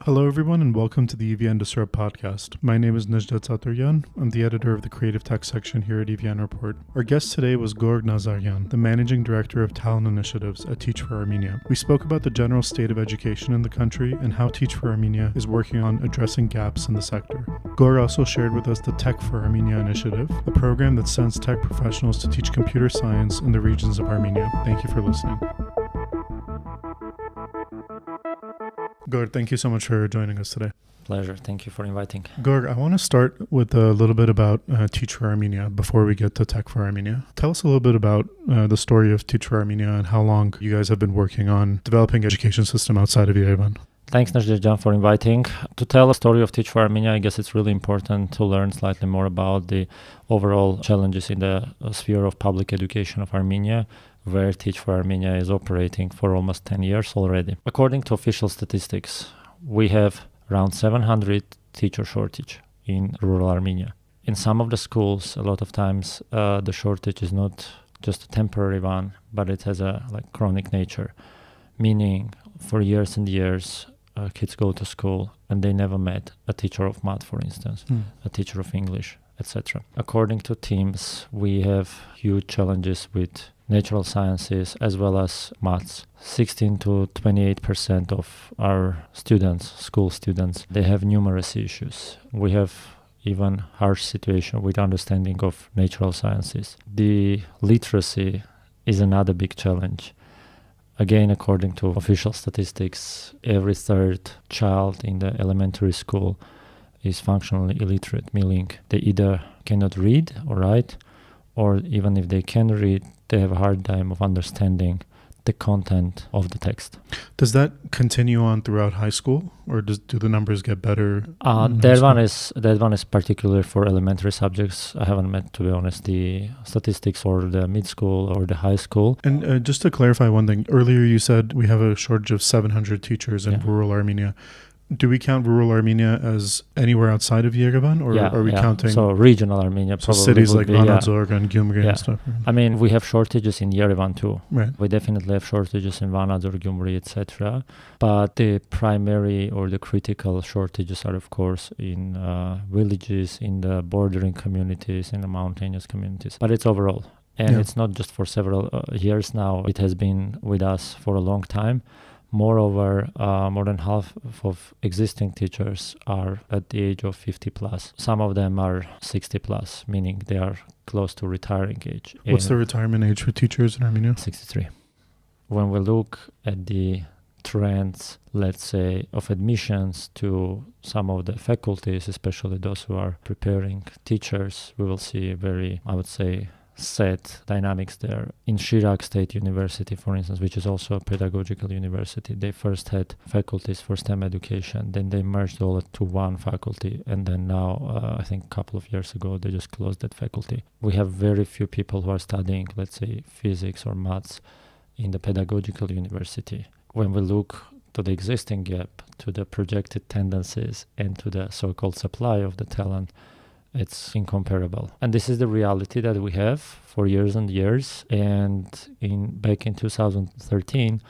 Hello, everyone, and welcome to the EVN Disrupt podcast. My name is Nazaryan. I'm the editor of the creative tech section here at EVN Report. Our guest today was Gor Nazaryan, the managing director of talent initiatives at Teach for Armenia. We spoke about the general state of education in the country and how Teach for Armenia is working on addressing gaps in the sector. Gor also shared with us the Tech for Armenia initiative, a program that sends tech professionals to teach computer science in the regions of Armenia. Thank you for listening. Gor, thank you so much for joining us today. Pleasure. Thank you for inviting. Gor, I want to start with a little bit about Teach for Armenia before we get to Tech for Armenia. Tell us a little bit about the story of Teach for Armenia and how long you guys have been working on developing education system outside of Yerevan. Thanks, Nazaryan, for inviting. To tell a story of Teach for Armenia, I guess it's really important to learn slightly more about the overall challenges in the sphere of public education of Armenia, where Teach for Armenia is operating for almost 10 years already. According to official statistics, we have around 700 teacher shortage in rural Armenia. In some of the schools, a lot of times the shortage is not just a temporary one, but it has a chronic nature, meaning for years and years, kids go to school and they never met a teacher of math, for instance, a teacher of English, etc. According to teams, we have huge challenges with natural sciences as well as maths. 16 to 28% of our students, school students, they have numerous issues. We have even harsh situation with understanding of natural sciences. The literacy is another big challenge. Again, according to official statistics, every third child in the elementary school is functionally illiterate, meaning they either cannot read or write, or even if they can read, they have a hard time of understanding the content of the text. Does that continue on throughout high school, or do the numbers get better? That one is particular for elementary subjects. I haven't met, to be honest, the statistics for the mid school or the high school. And just to clarify one thing, earlier you said we have a shortage of 700 teachers in rural Armenia. Do we count rural Armenia as anywhere outside of Yerevan, or are we counting? So regional Armenia, probably cities like Gor Nazaryan and Gyumri and stuff. I mean, we have shortages in Yerevan too. Right. We definitely have shortages in Gor Nazaryan, Gyumri, etc. But the primary or the critical shortages are, of course, in villages, in the bordering communities, in the mountainous communities. But it's overall. And it's not just for several years now. It has been with us for a long time. Moreover, more than half of existing teachers are at the age of 50 plus. Some of them are 60 plus, meaning they are close to retiring age. What's the retirement age for teachers in Armenia? 63. When we look at the trends, let's say, of admissions to some of the faculties, especially those who are preparing teachers, we will see very, I would say, set dynamics there. In Shirak State University, for instance, which is also a pedagogical university, they first had faculties for STEM education, then they merged all to one faculty, and then now, I think a couple of years ago, they just closed that faculty. We have very few people who are studying, let's say, physics or maths in the pedagogical university. When we look to the existing gap, to the projected tendencies, and to the so-called supply of the talent, it's incomparable. And this is the reality that we have for years and years. And back in 2013,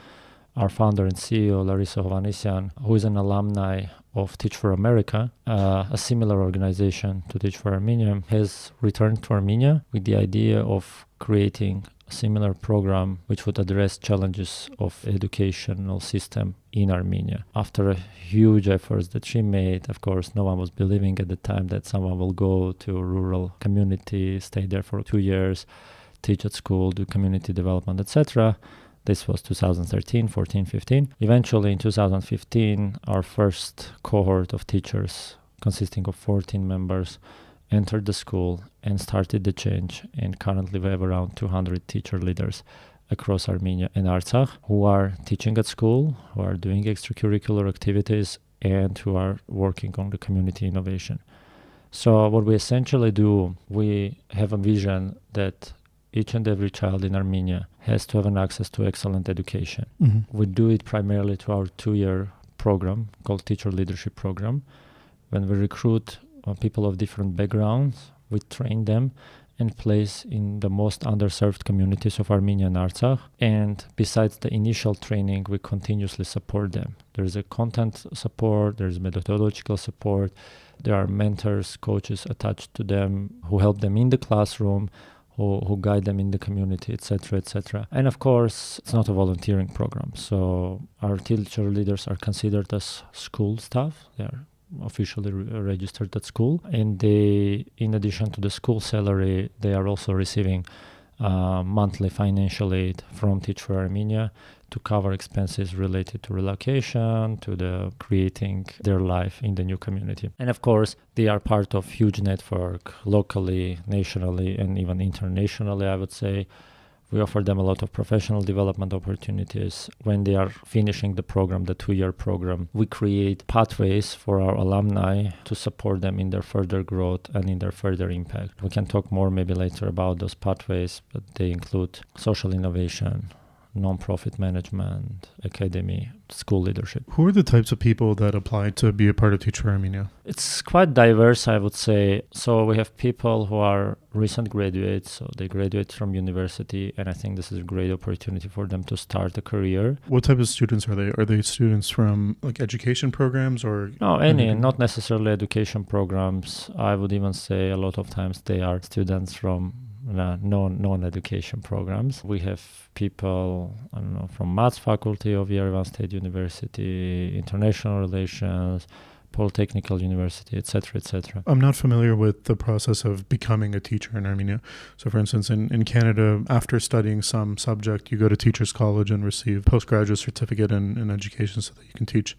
our founder and CEO, Larissa Hovhannisyan, who is an alumni of Teach for America, a similar organization to Teach for Armenia, has returned to Armenia with the idea of creating a similar program which would address challenges of educational system in Armenia. After a huge efforts that she made, of course, no one was believing at the time that someone will go to a rural community, stay there for 2 years, teach at school, do community development, etc. This was 2013, 14, 15. Eventually, in 2015, our first cohort of teachers, consisting of 14 members, entered the school and started the change. And currently, we have around 200 teacher leaders across Armenia and Artsakh who are teaching at school, who are doing extracurricular activities, and who are working on the community innovation. So what we essentially do, we have a vision that each and every child in Armenia has to have an access to excellent education. Mm-hmm. We do it primarily through our 2-year program called Teacher Leadership Program. When we recruit people of different backgrounds, we train them, and place in the most underserved communities of Armenia and Artsakh. And besides the initial training, we continuously support them. There's a content support, there's methodological support, there are mentors, coaches attached to them who help them in the classroom, who guide them in the community, etc., etc. And of course, it's not a volunteering program. So our teacher leaders are considered as school staff. They are officially registered at school. And they, in addition to the school salary, they are also receiving monthly financial aid from Teach for Armenia to cover expenses related to relocation, to the creating their life in the new community. And of course, they are part of huge network locally, nationally, and even internationally, I would say. We offer them a lot of professional development opportunities. When they are finishing the program, the 2-year program, we create pathways for our alumni to support them in their further growth and in their further impact. We can talk more maybe later about those pathways, but they include social innovation, non-profit management, academy, school leadership. Who are the types of people that apply to be a part of Teach for Armenia? It's quite diverse, I would say. So we have people who are recent graduates, so they graduate from university, and I think this is a great opportunity for them to start a career. What type of students are they? Are they students from like education programs or? No, any, not necessarily education programs. I would even say a lot of times they are students from non-education programs. We have people, I don't know, from Maths faculty of Yerevan State University, international relations, Polytechnical University, etc., etc. I'm not familiar with the process of becoming a teacher in Armenia. So for instance, in Canada, after studying some subject, you go to Teachers College and receive postgraduate certificate in education so that you can teach.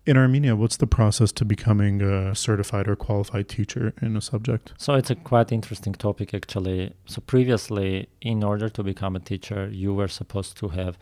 In Armenia, what's the process to becoming a certified or qualified teacher in a subject? So it's a quite interesting topic, actually. So previously, in order to become a teacher, you were supposed to have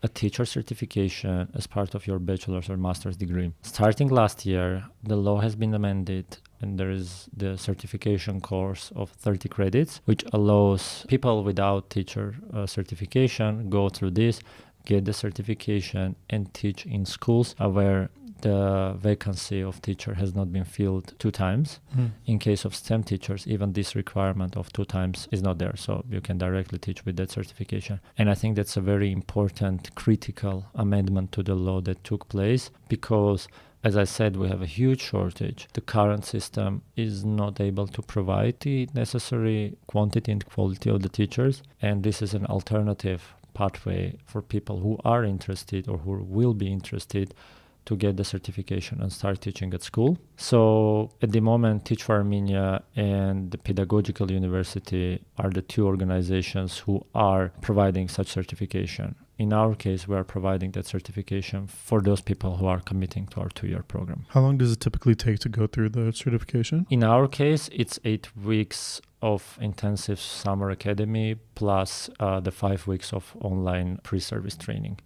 a teacher certification as part of your bachelor's or master's degree. Starting last year, the law has been amended and there is the certification course of 30 credits, which allows people without teacher certification go through this, get the certification and teach in schools where the vacancy of teacher has not been filled 2 times. In case of STEM teachers, even this requirement of 2 times is not there. So you can directly teach with that certification. And I think that's a very important, critical amendment to the law that took place because, as I said, we have a huge shortage. The current system is not able to provide the necessary quantity and quality of the teachers. And this is an alternative pathway for people who are interested or who will be interested to get the certification and start teaching at school. So at the moment, Teach for Armenia and the Pedagogical University are the 2 organizations who are providing such certification. In our case, we are providing that certification for those people who are committing to our 2-year program. How long does it typically take to go through the certification? In our case, it's 8 weeks of intensive summer academy plus the 5 weeks of online pre-service training.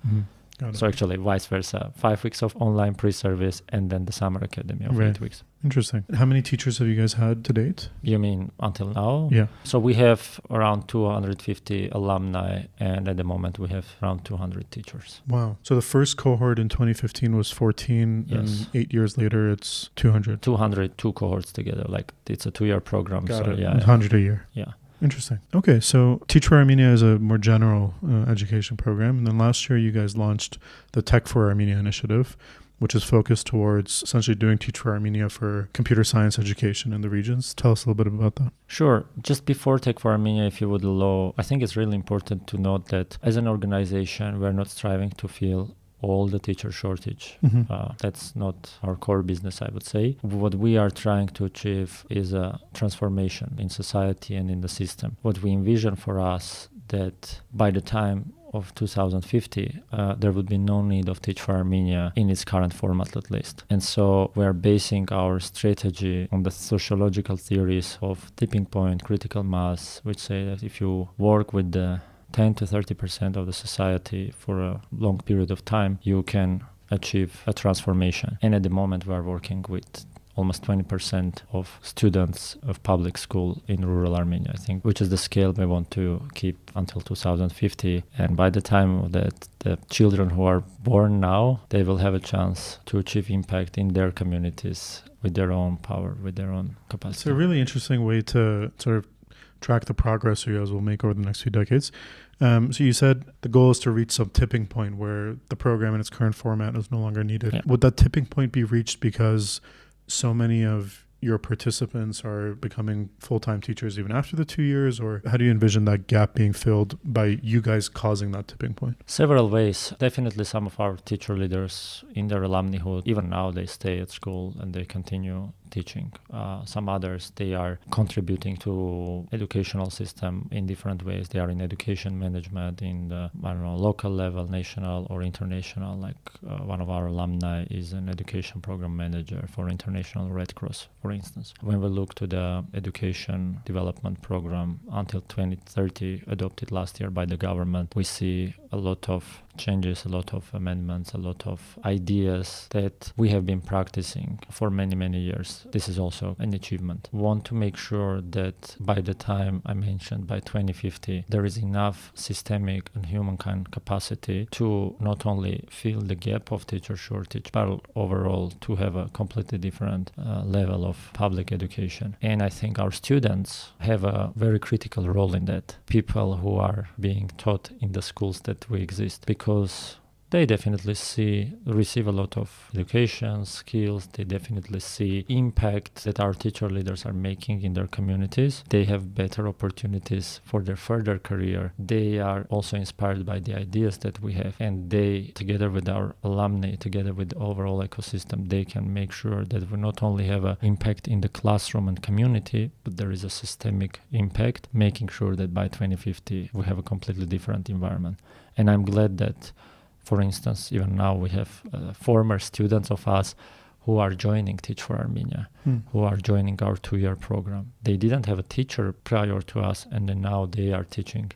So actually vice versa, 5 weeks of online pre-service and then the summer academy of 8 weeks. Interesting. How many teachers have you guys had to date? You mean until now? Yeah. So we have around 250 alumni and at the moment we have around 200 teachers. Wow. So the first cohort in 2015 was 14 and 8 years later it's 200. 202 cohorts together. Like it's a 2-year program. Got so it. yeah. 100 a year. Yeah. Interesting. Okay, so Teach for Armenia is a more general education program. And then last year you guys launched the Tech for Armenia initiative, which is focused towards essentially doing Teach for Armenia for computer science education in the regions. Tell us a little bit about that. Sure. Just before Tech for Armenia, if you would allow, I think it's really important to note that as an organization, we're not striving to fill all the teacher shortage. That's not our core business, I would say. What we are trying to achieve is a transformation in society and in the system. What we envision for us that by the time of 2050, there would be no need of Teach for Armenia in its current format at least. And so we're basing our strategy on the sociological theories of tipping point, critical mass, which say that if you work with the 10 to 30% of the society for a long period of time, you can achieve a transformation. And at the moment, we are working with almost 20% of students of public school in rural Armenia, I think, which is the scale we want to keep until 2050. And by the time that the children who are born now, they will have a chance to achieve impact in their communities with their own power, with their own capacity. It's a really interesting way to sort of track the progress you guys will make over the next few decades. So you said the goal is to reach some tipping point where the program in its current format is no longer needed. Yeah. Would that tipping point be reached because so many of your participants are becoming full-time teachers even after the 2 years, or how do you envision that gap being filled by you guys causing that tipping point? Several ways. Definitely some of our teacher leaders in their alumnihood, even now they stay at school and they continue teaching. Some others, they are contributing to educational system in different ways. They are in education management in the, local level, national or international. Like one of our alumni is an education program manager for International Red Cross, for instance. When we look to the education development program until 2030, adopted last year by the government, we see a lot of changes, a lot of amendments, a lot of ideas that we have been practicing for many, many years. This is also an achievement. We want to make sure that by the time I mentioned, by 2050, there is enough systemic and humankind capacity to not only fill the gap of teacher shortage, but overall to have a completely different level of public education. And I think our students have a very critical role in that. People who are being taught in the schools that we exist, because they definitely receive a lot of education, skills. They definitely see impact that our teacher leaders are making in their communities. They have better opportunities for their further career. They are also inspired by the ideas that we have. And they, together with our alumni, together with the overall ecosystem, they can make sure that we not only have an impact in the classroom and community, but there is a systemic impact, making sure that by 2050 we have a completely different environment. And I'm glad that, for instance, even now we have former students of us who are joining Teach for Armenia, who are joining our 2-year program. They didn't have a teacher prior to us, and then now they are teaching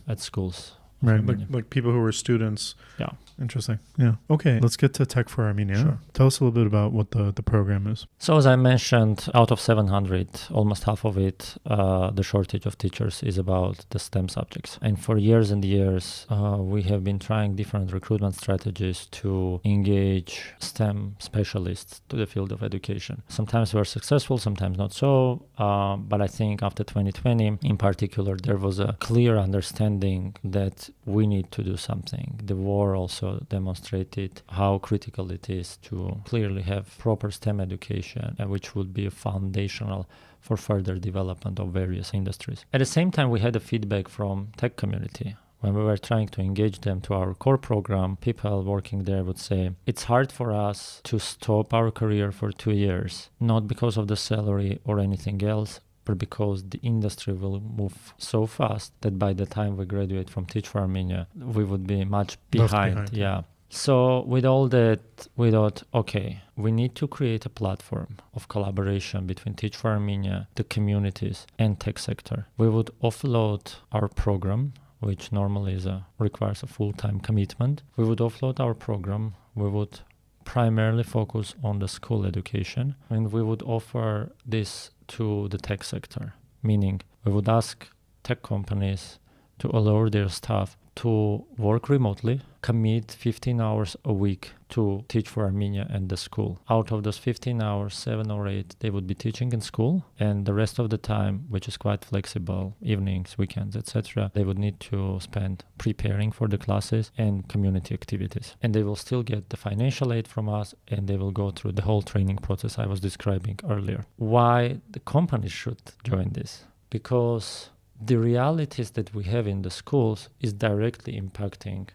at schools. Right, like people who were students. Yeah. Interesting. Yeah. Okay, let's get to Tech for Armenia. Sure. Tell us a little bit about what the program is. So as I mentioned, out of 700, almost half of it, the shortage of teachers is about the STEM subjects. And for years and years, we have been trying different recruitment strategies to engage STEM specialists to the field of education. Sometimes we're successful, sometimes not so. But I think after 2020, in particular, there was a clear understanding that we need to do something. The war also demonstrated how critical it is to clearly have proper STEM education, which would be foundational for further development of various industries. At the same time, we had a feedback from tech community. When we were trying to engage them to our core program, people working there would say, it's hard for us to stop our career for 2 years, not because of the salary or anything else, but because the industry will move so fast that by the time we graduate from Teach for Armenia, we would be much behind. Yeah. So with all that, we thought, okay, we need to create a platform of collaboration between Teach for Armenia, the communities, and tech sector. We would offload our program, which normally requires a full-time commitment. We would offload our program. We would primarily focus on the school education, and we would offer this to the tech sector, meaning we would ask tech companies to allow their staff to work remotely, commit 15 hours a week to Teach for Armenia and the school. Out of those 15 hours, 7 or 8, they would be teaching in school, and the rest of the time, which is quite flexible, evenings, weekends, etc., they would need to spend preparing for the classes and community activities. And they will still get the financial aid from us, and they will go through the whole training process I was describing earlier. Why the companies should join this? Because the realities that we have in the schools is directly impacting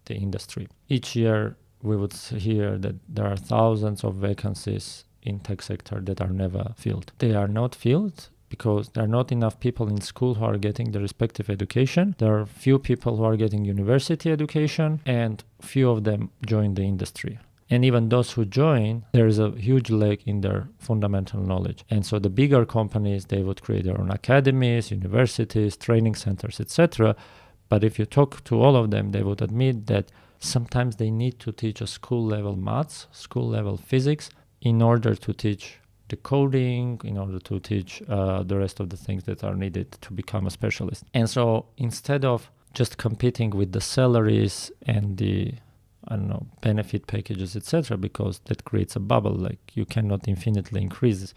the industry. Each year, we would hear that there are thousands of vacancies in tech sector that are never filled. They are not filled because there are not enough people in school who are getting the respective education. There are few people who are getting university education, and few of them join the industry. And even those who join, there is a huge lack in their fundamental knowledge. And so the bigger companies, they would create their own academies, universities, training centers, etc. But if you talk to all of them, they would admit that sometimes they need to teach a school-level maths, school-level physics, in order to teach the coding, in order to teach the rest of the things that are needed to become a specialist. And so instead of just competing with the salaries and the benefit packages, etc., because that creates a bubble, like you cannot infinitely increase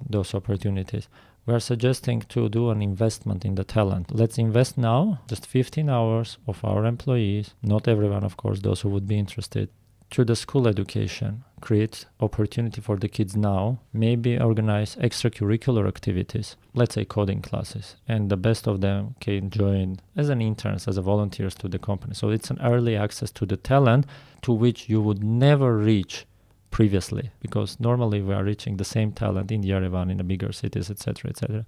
those opportunities. we are suggesting to do an investment in the talent. Let's invest now, just 15 hours of our employees, not everyone, of course, those who would be interested, through the school education, create opportunity for the kids now, maybe organize extracurricular activities, let's say coding classes, and the best of them can join as an interns, as a volunteers to the company. So it's an early access to the talent to which you would never reach previously, because normally we are reaching the same talent in Yerevan, in the bigger cities, etc., etc.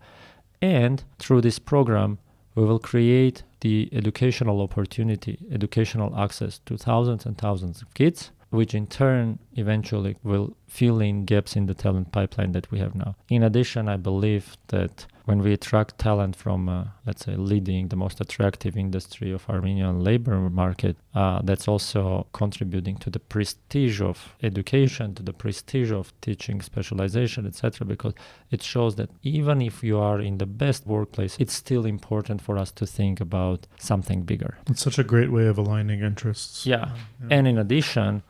And through this program, we will create the educational opportunity, educational access to thousands and thousands of kids, which in turn eventually will fill in gaps in the talent pipeline that we have now. In addition, I believe that when we attract talent from, let's say, leading the most attractive industry of Armenian labor market, that's also contributing to the prestige of education, to the prestige of teaching specialization, etc., because it shows that even if you are in the best workplace, it's still important for us to think about something bigger. It's such a great way of aligning interests. Yeah. And in addition,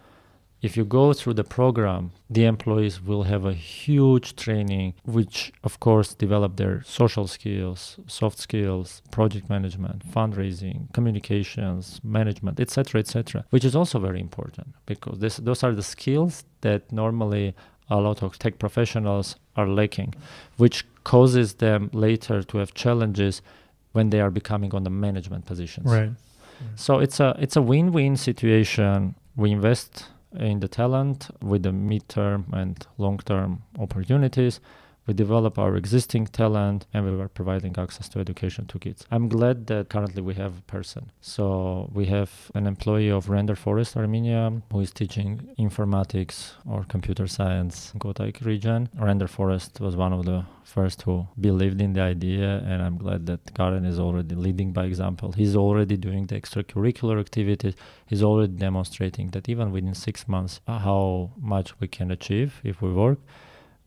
if you go through the program, the employees will have a huge training, which of course develop their social skills, soft skills, project management, fundraising, communications, management, etc., which is also very important, because those are the skills that normally a lot of tech professionals are lacking, which causes them later to have challenges when they are becoming on the management positions. Right. So it's a win-win situation. We invest in the talent with the mid-term and long-term opportunities. We develop our existing talent, and we are providing access to education to kids. I'm glad that currently we have a person. So we have an employee of Render Forest, Armenia, who is teaching informatics or computer science in Kotaik region. Render Forest was one of the first who believed in the idea, and I'm glad that Karen is already leading by example. He's already doing the extracurricular activities. He's already demonstrating that even within 6 months, how much we can achieve if we work.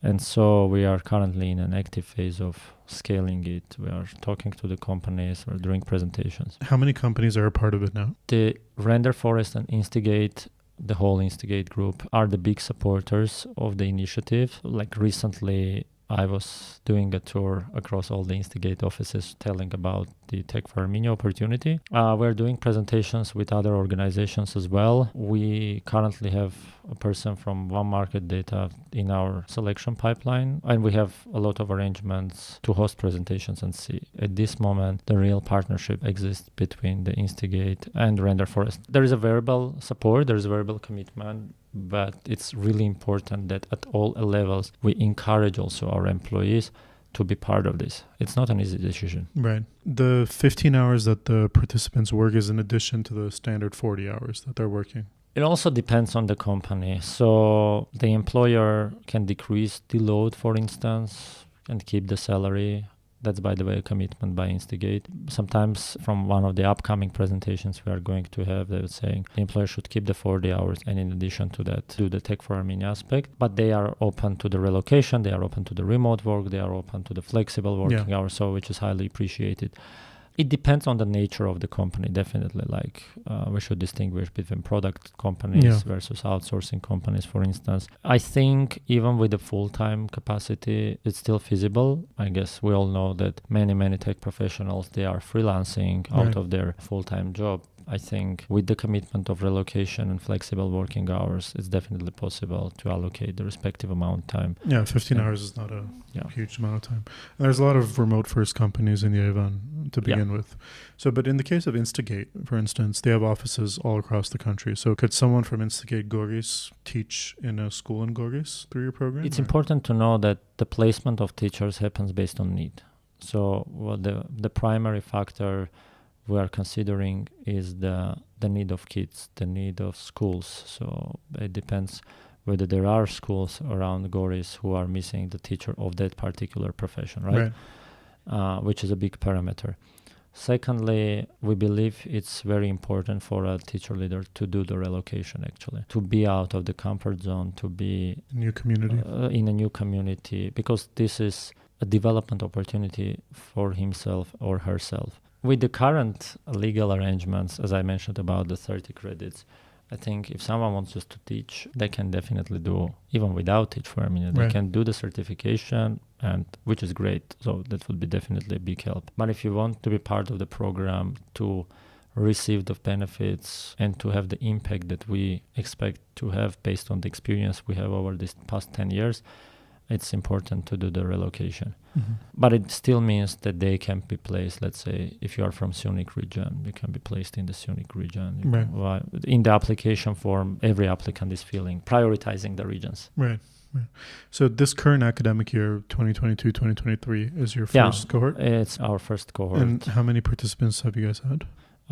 And so we are currently in an active phase of scaling it. We are talking to the companies, we're doing presentations. How many companies are a part of it now? The Render Forest and Instigate, the whole Instigate group, are the big supporters of the initiative. Like recently, I was doing a tour across all the Instigate offices telling about the Tech for Armenia opportunity. We're doing presentations with other organizations as well. We currently have a person from One Market Data in our selection pipeline, and we have a lot of arrangements to host presentations and see. At this moment, the real partnership exists between the Instigate and Render Forest. There is a verbal support, there is a verbal commitment, but it's really important that at all levels we encourage also our employees to be part of this. It's not an easy decision. Right. The 15 hours that the participants work is in addition to the standard 40 hours that they're working. It also depends on the company. So the employer can decrease the load, for instance, and keep the salary. That's, by the way, a commitment by Instigate. Sometimes from one of the upcoming presentations we are going to have, they were saying the employer should keep the 40 hours and in addition to that, do the Tech for Armenia aspect. But they are open to the relocation, they are open to the remote work, they are open to the flexible working hours, so which is highly appreciated. It depends on the nature of the company, definitely. Like we should distinguish between product companies versus outsourcing companies, for instance. I think even with the full-time capacity, it's still feasible. I guess we all know that many tech professionals, they are freelancing out of their full-time job. I think with the commitment of relocation and flexible working hours, it's definitely possible to allocate the respective amount of time. Yeah, 15 hours is not a huge amount of time. And there's a lot of remote-first companies in Yerevan to begin with. So, but in the case of Instigate, for instance, they have offices all across the country. So could someone from Instigate Goris teach in a school in Goris through your program? It's important to know that the placement of teachers happens based on need. So the primary factor we are considering is the need of kids, the need of schools. So it depends whether there are schools around Goris who are missing the teacher of that particular profession, right? Which is a big parameter. Secondly, we believe it's very important for a teacher leader to do the relocation, actually, to be out of the comfort zone, to be new community. In a new community, because this is a development opportunity for himself or herself. With the current legal arrangements, as I mentioned about the 30 credits, I think if someone wants just to teach, they can definitely do, even without Teach for Armenia, they Right. can do the certification, and which is great. So that would be definitely a big help. But if you want to be part of the program, to receive the benefits and to have the impact that we expect to have based on the experience we have over this past 10 years, it's important to do the relocation. Mm-hmm. But it still means that they can be placed, let's say, if you are from Syunik region, you can be placed in the Syunik region. Right. In the application form, every applicant is prioritizing the regions. Right. So this current academic year, 2022-2023, is your first cohort? It's our first cohort. And how many participants have you guys had?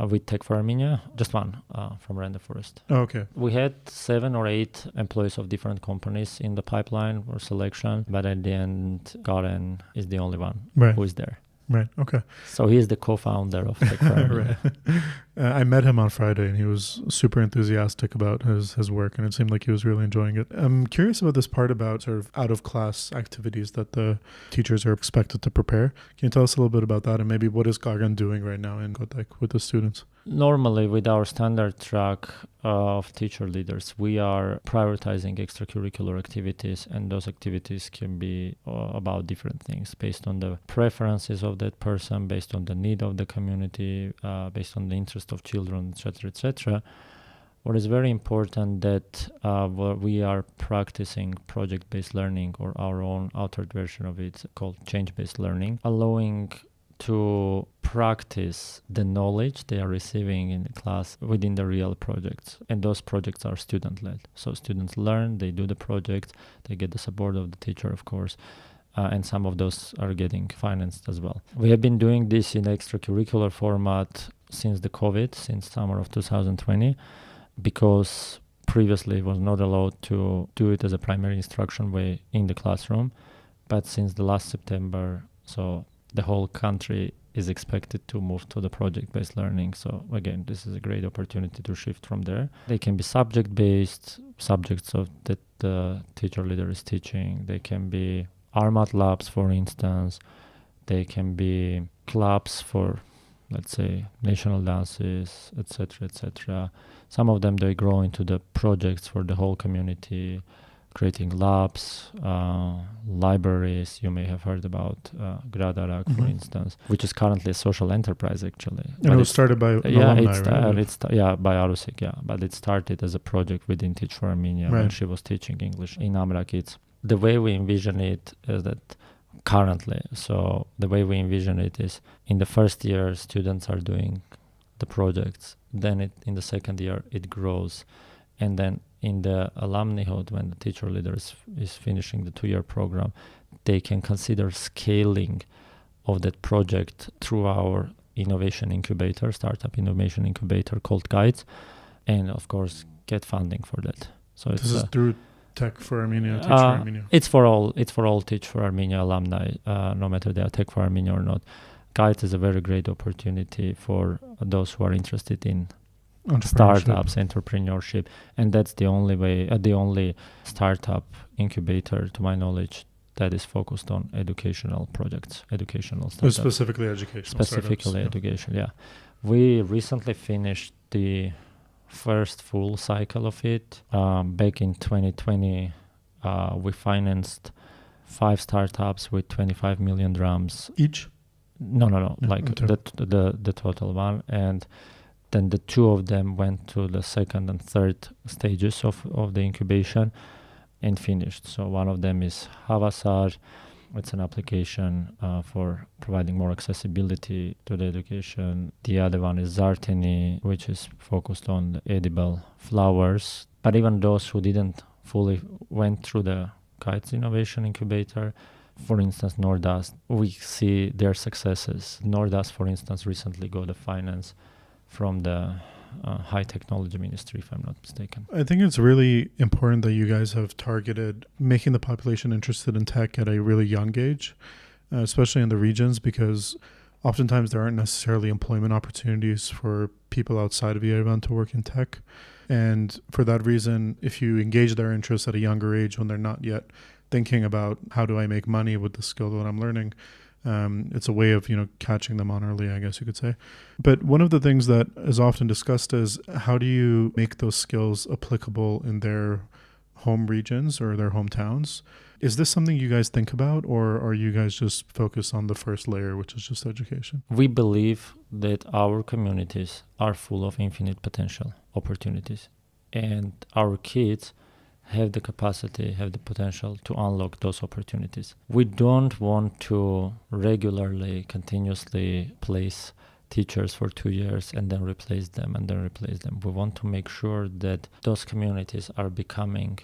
With Tech for Armenia, just one from Random Forest. Oh, okay. We had 7 or 8 employees of different companies in the pipeline for selection, but at the end, Goran is the only one who is there. Right, okay. So he is the co-founder of Tech for Armenia. Right. I met him on Friday, and he was super enthusiastic about his work, and it seemed like he was really enjoying it. I'm curious about this part about sort of out-of-class activities that the teachers are expected to prepare. Can you tell us a little bit about that, and maybe what is Goran doing right now in Kotek with the students? Normally, with our standard track of teacher leaders, we are prioritizing extracurricular activities, and those activities can be about different things based on the preferences of that person, based on the need of the community, based on the interest of children, etc., etc. What is very important that we are practicing project-based learning, or our own authored version of it called change-based learning, allowing to practice the knowledge they are receiving in the class within the real projects. And those projects are student-led. So students learn, they do the project, they get the support of the teacher, of course, and some of those are getting financed as well. We have been doing this in extracurricular format since the COVID, since summer of 2020, because previously it was not allowed to do it as a primary instruction way in the classroom. But since the last September, so the whole country is expected to move to the project-based learning. So again, this is a great opportunity to shift from there. They can be subject-based, subjects that the teacher leader is teaching. They can be RMAT labs, for instance. They can be clubs for, let's say, national dances, etc., etc. Some of them, they grow into the projects for the whole community, creating labs, libraries. You may have heard about Gradarak, for instance, which is currently a social enterprise, actually. And it was started by alumni, right? By Arusik, yeah. But it started as a project within Teach for Armenia when she was teaching English in Amra Kids. The way we envision it is that currently, so the way we envision it is in the first year, students are doing the projects. Then in the second year, it grows. And then in the alumnihood, when the teacher leader is finishing the 2-year program, they can consider scaling of that project through our innovation incubator, startup innovation incubator called Guides, and of course get funding for that. So this is through Tech for Armenia, Teach for Armenia. It's for all Teach for Armenia alumni, no matter they are Tech for Armenia or not. Guides is a very great opportunity for those who are interested in startups, entrepreneurship, and that's the only way, the only startup incubator, to my knowledge, that is focused on educational projects, educational startups. Specifically educational Specifically education, yeah. We recently finished the first full cycle of it. Back in 2020, we financed 5 startups with 25 million drams. Each? No, like the total one. And then the 2 of them went to the second and third stages of the incubation and finished. So one of them is Havasar. It's an application for providing more accessibility to the education. The other one is Zarteni, which is focused on the edible flowers. But even those who didn't fully went through the Guides Innovation Incubator, for instance, Nordast, we see their successes. Nordast, for instance, recently got the finance from the High Technology Ministry, if I'm not mistaken. I think it's really important that you guys have targeted making the population interested in tech at a really young age, especially in the regions, because oftentimes there aren't necessarily employment opportunities for people outside of Yerevan to work in tech. And for that reason, if you engage their interests at a younger age when they're not yet thinking about how do I make money with the skill that I'm learning, It's a way of, catching them on early, I guess you could say. But one of the things that is often discussed is how do you make those skills applicable in their home regions or their hometowns? Is this something you guys think about, or are you guys just focused on the first layer, which is just education? We believe that our communities are full of infinite potential opportunities, and our kids have the capacity, have the potential to unlock those opportunities. We don't want to regularly, continuously place teachers for 2 years and then replace them. We want to make sure that those communities are becoming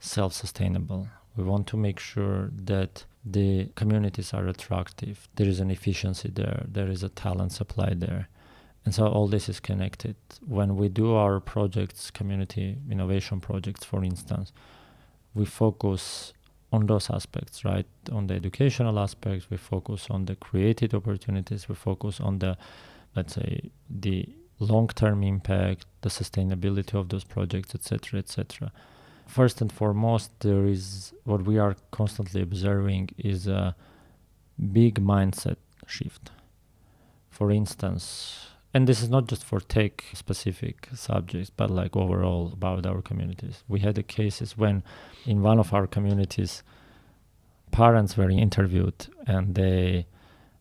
self-sustainable. We want to make sure that the communities are attractive. There is an efficiency there. There is a talent supply there. And so all this is connected. When we do our projects, community innovation projects, for instance, we focus on those aspects, right? On the educational aspects, we focus on the creative opportunities, we focus on the, let's say, the long-term impact, the sustainability of those projects, etc., etc. First and foremost, there is what we are constantly observing is a big mindset shift. For instance, and this is not just for tech specific subjects, but like overall about our communities. We had cases when in one of our communities, parents were interviewed and they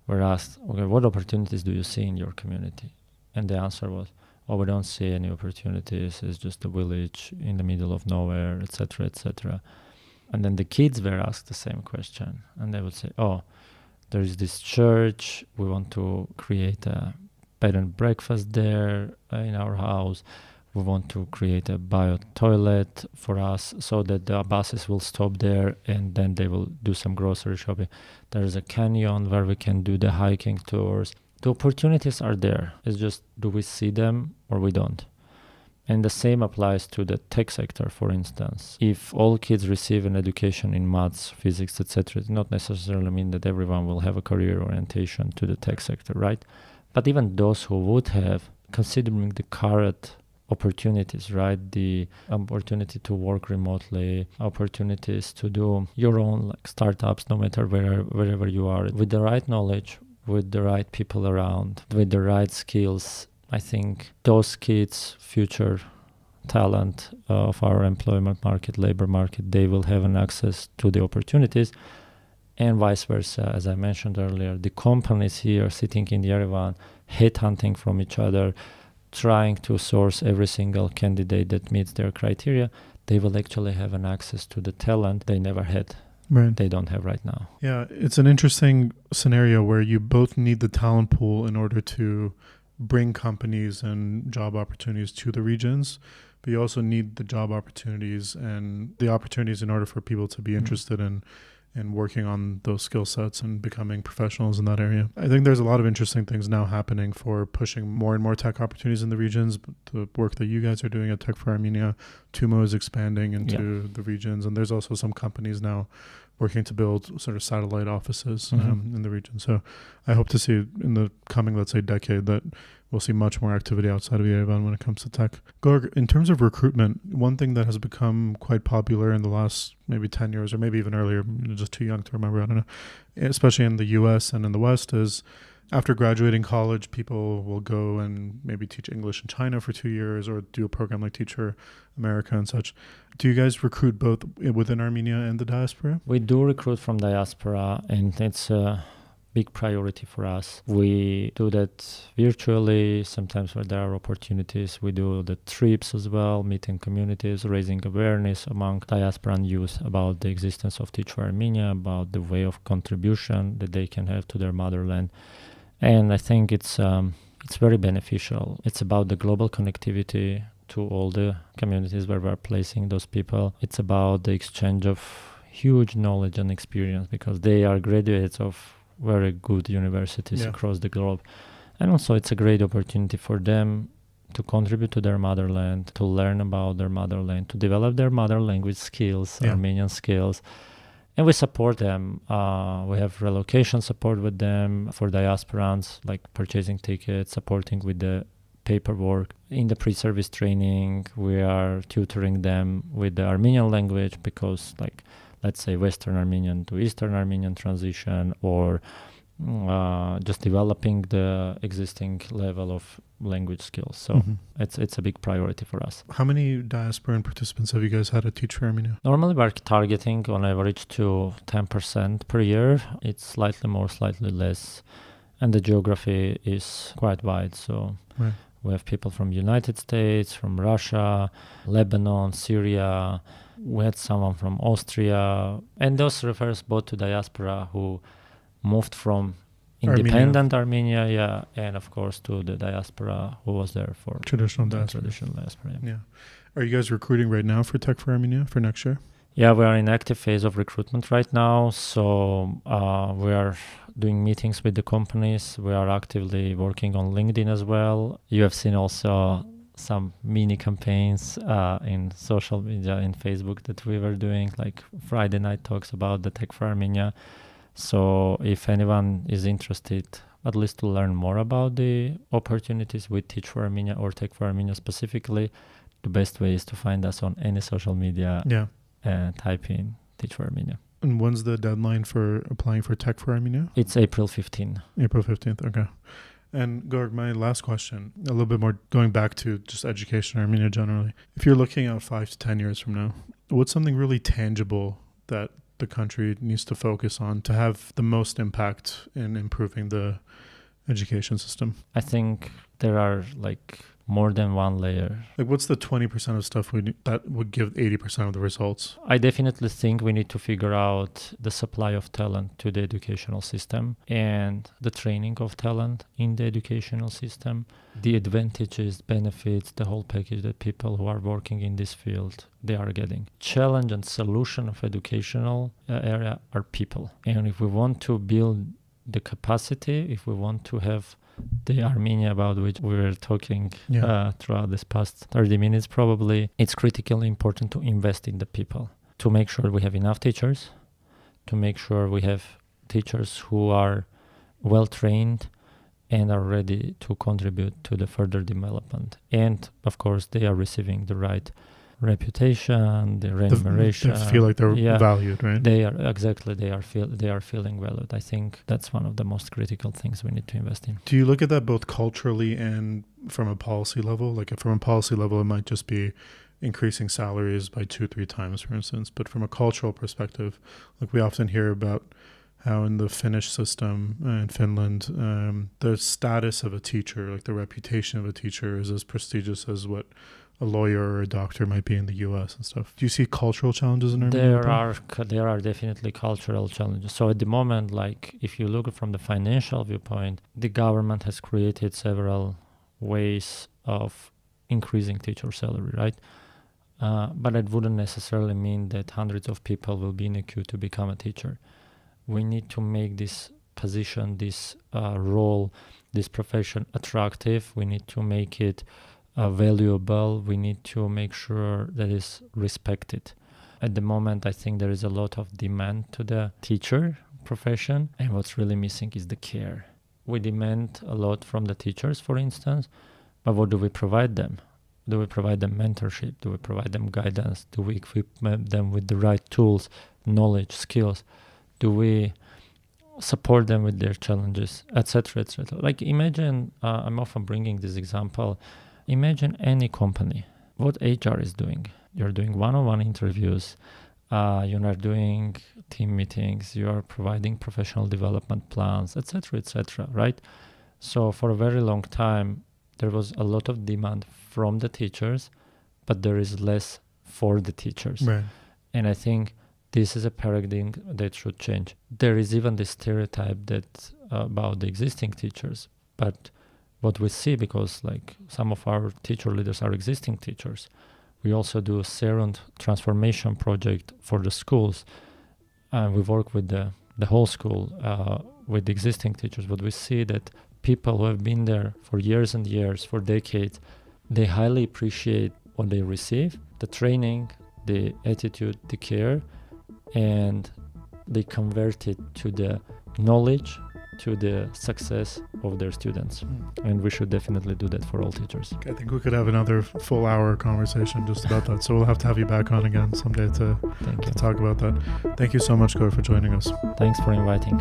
were asked, okay, what opportunities do you see in your community? And the answer was, oh, we don't see any opportunities. It's just a village in the middle of nowhere, etc., etc. And then the kids were asked the same question. And they would say, oh, there is this church. We want to create a bed and breakfast there in our house. We want to create a bio toilet for us so that the buses will stop there and then they will do some grocery shopping. There is a canyon where we can do the hiking tours. The opportunities are there. It's just, do we see them or we don't? And the same applies to the tech sector, for instance. If all kids receive an education in maths, physics, etc., it does not necessarily mean that everyone will have a career orientation to the tech sector, right? But even those who would have, considering the current opportunities, right? The opportunity to work remotely, opportunities to do your own startups, no matter wherever you are, with the right knowledge, with the right people around, with the right skills. I think those kids, future talent of our employment market, labor market, they will have an access to the opportunities, and vice versa. As I mentioned earlier, the companies here sitting in Yerevan, headhunting from each other, trying to source every single candidate that meets their criteria, they will actually have an access to the talent they never had. Right. They don't have right now. Yeah, it's an interesting scenario where you both need the talent pool in order to bring companies and job opportunities to the regions, but you also need the job opportunities and the opportunities in order for people to be interested in working on those skill sets and becoming professionals in that area. I think there's a lot of interesting things now happening for pushing more and more tech opportunities in the regions. The work that you guys are doing at Tech for Armenia, Tumo is expanding into the regions, and there's also some companies now working to build sort of satellite offices in the region. So I hope to see in the coming, let's say, decade that we'll see much more activity outside of Yerevan when it comes to tech. Gor, in terms of recruitment, one thing that has become quite popular in the last maybe 10 years or maybe even earlier, just too young to remember, I don't know, especially in the US and in the West, is after graduating college, people will go and maybe teach English in China for 2 years or do a program like Teach for America and such. Do you guys recruit both within Armenia and the diaspora? We do recruit from diaspora, and it's a big priority for us. We do that virtually, sometimes where there are opportunities. We do the trips as well, meeting communities, raising awareness among diasporan youth about the existence of Teach for Armenia, about the way of contribution that they can have to their motherland. And I think it's very beneficial. It's about the global connectivity to all the communities where we're placing those people. It's about the exchange of huge knowledge and experience because they are graduates of very good universities across the globe. And also it's a great opportunity for them to contribute to their motherland, to learn about their motherland, to develop their mother language skills, Armenian skills. And we support them. We have relocation support with them for diasporans, like purchasing tickets, supporting with the paperwork. In the pre-service training, we are tutoring them with the Armenian language because, like, let's say Western Armenian to Eastern Armenian transition or just developing the existing level of language skills. So it's a big priority for us. How many diasporan participants have you guys had at Teach for Armenia? Normally we're targeting on average to 10% per year. It's slightly more, slightly less. And the geography is quite wide. So we have people from United States, from Russia, Lebanon, Syria. We had someone from Austria. And those refers both to diaspora who moved from independent Armenia, and of course to the diaspora who was there for traditional diaspora. Yeah. Are you guys recruiting right now for Tech for Armenia for next year? Yeah, we are in active phase of recruitment right now. So we are doing meetings with the companies. We are actively working on LinkedIn as well. You have seen also some mini campaigns in social media, in Facebook that we were doing, like Friday night talks about the Tech for Armenia. So if anyone is interested, at least to learn more about the opportunities with Teach for Armenia or Tech for Armenia specifically, the best way is to find us on any social media and type in Teach for Armenia. And when's the deadline for applying for Tech for Armenia? It's April 15th. April 15th, okay. And Gor, my last question, a little bit more going back to just education in Armenia generally. If you're looking out 5 to 10 years from now, what's something really tangible that the country needs to focus on to have the most impact in improving the education system? I think there are like more than one layer. Like what's the 20% of stuff that would give 80% of the results? I definitely think we need to figure out the supply of talent to the educational system and the training of talent in the educational system, the advantages, benefits, the whole package that people who are working in this field, they are getting. Challenge and solution of educational area are people. And if we want to build the capacity, if we want to have the Armenia about which we were talking throughout this past 30 minutes probably, it's critically important to invest in the people, to make sure we have enough teachers, to make sure we have teachers who are well trained and are ready to contribute to the further development. And of course, they are receiving the right reputation, the remuneration. They feel like they're valued, right? They are exactly. They are feeling valued. I think that's one of the most critical things we need to invest in. Do you look at that both culturally and from a policy level? Like from a policy level, it might just be increasing salaries by 2-3 times, for instance. But from a cultural perspective, like we often hear about how in the Finnish system in Finland, the status of a teacher, like the reputation of a teacher, is as prestigious as what a lawyer or a doctor might be in the U.S. and stuff. Do you see cultural challenges in Armenia? There are definitely cultural challenges. So at the moment, like if you look from the financial viewpoint, the government has created several ways of increasing teacher salary, right? But it wouldn't necessarily mean that hundreds of people will be in a queue to become a teacher. We need to make this position, this role, this profession attractive. We need to make it valuable. We need to make sure that it's respected. At the moment, I think there is a lot of demand to the teacher profession, and what's really missing is the care. We demand a lot from the teachers, for instance, but what do we provide them? Do we provide them mentorship? Do we provide them guidance? Do we equip them with the right tools, knowledge, skills? Do we support them with their challenges, etc., etc.? Like imagine, I'm often bringing this example. Imagine any company, what HR is doing. You're doing one-on-one interviews, you are doing team meetings, you are providing professional development plans, etc., right? So for a very long time, there was a lot of demand from the teachers, but there is less for the teachers. Right. And I think this is a paradigm that should change. There is even this stereotype that about the existing teachers, but what we see, because like some of our teacher leaders are existing teachers, we also do a Serund transformation project for the schools, and we work with the whole school with the existing teachers. But we see that people who have been there for years and years, for decades, they highly appreciate what they receive, the training, the attitude, the care, and they convert it to the knowledge, to the success of their students. And we should definitely do that for all teachers. I think we could have another full hour conversation just about that. So we'll have to have you back on again someday to talk about that. Thank you so much, Gor, for joining us. Thanks for inviting.